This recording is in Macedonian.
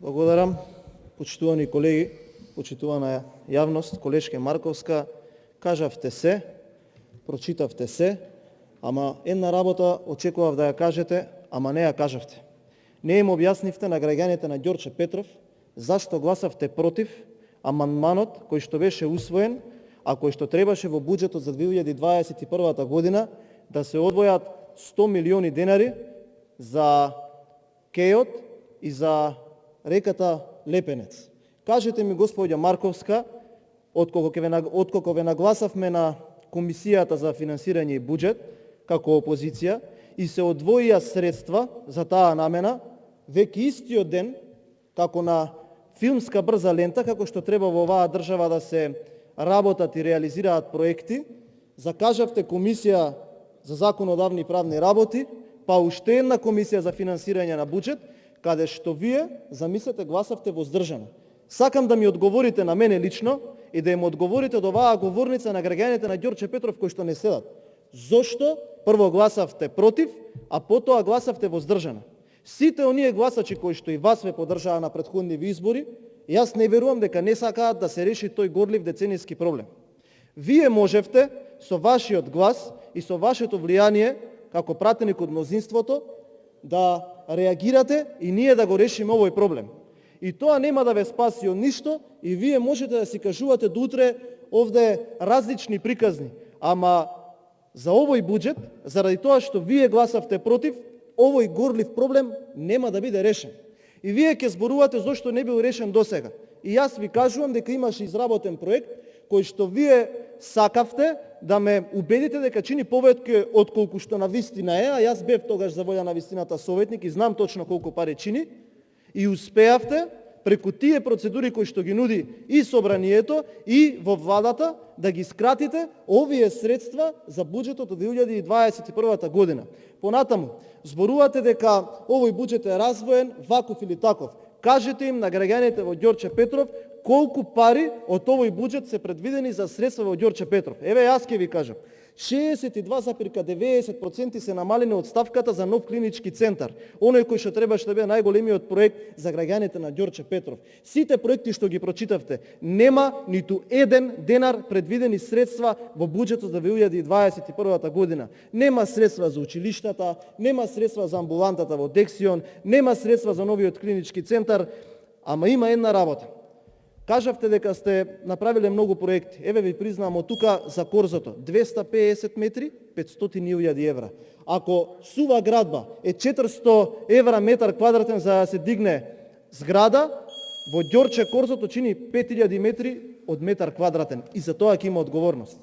Благодарам, почитувани колеги, почитувана јавност, колешке Марковска, кажавте се, прочитавте се, ама една работа очекував да ја кажете, ама не ја кажавте. Не им објаснивте на граѓаните на Ѓорче Петров зашто гласавте против амандманот кој што беше усвоен, а кој што требаше во буџетот за 2021 година да се одвојат 100 милиони денари за кејот и за реката Лепенец. Кажете ми, господја Марковска, откако ве нагласавме на Комисијата за финансирање и буџет, како опозиција, и се одвоија средства за таа намена, веќе истиот ден, како на филмска брза лента, како што треба во оваа држава да се работат и реализираат проекти, закажавте Комисија за законодавни и правни работи, па уште една Комисија за финансирање на буџет, каде што вие, замислете, гласавте воздржано. Сакам да ми одговорите на мене лично и да им одговорите од оваа говорница на граѓаните на Ѓорче Петров кои што не седат. Зошто прво гласавте против, а потоа гласавте воздржано? Сите оние гласачи кои што и вас ве поддржаа на претходниви избори, јас не верувам дека не сакаат да се реши тој горлив деценијски проблем. Вие можевте со вашиот глас и со вашето влијание како пратеник од мнозинството да реагирате и ние да го решиме овој проблем. И тоа нема да ве спаси од ништо и вие можете да си кажувате до утре овде различни приказни. Ама за овој буџет, заради тоа што вие гласавте против, овој горлив проблем нема да биде решен. И вие ќе зборувате зошто не бил решен досега. И јас ви кажувам дека имаше изработен проект кој што вие сакавте да ме убедите дека чини повеќе отколку што на вистина е, а јас бев тогаш за волја на вистината советник и знам точно колку пари чини, и успеавте преку тие процедури кои што ги нуди и собранието и во владата да ги скратите овие средства за буџетот од 2021 година. Понатаму, зборувате дека овој буџет е развоен ваков или таков. Кажете им на граѓаните во Ѓорче Петров колку пари од овој буџет се предвидени за средства во Ѓорче Петров. Еве јас ќе ви кажам. 62,90% се намалени од ставката за нов клинички центар. Оној кој што требаше да биде најголемиот проект за граѓаните на Ѓорче Петров. Сите проекти што ги прочитавте, нема ниту еден денар предвидени средства во буџетот за 2021 година. Нема средства за училиштата, нема средства за амбулантата во Дексион, нема средства за новиот клинички центар, ама има една работа. Кажавте дека сте направиле многу проекти. Еве ви признавам од тука за Корзото. 250 метри, 500.000 евра. Ако сува градба е 400 евра метар квадратен за да се дигне зграда, во Ѓорче Корзото чини 5000 метри од метар квадратен. И за тоа ќе има одговорност.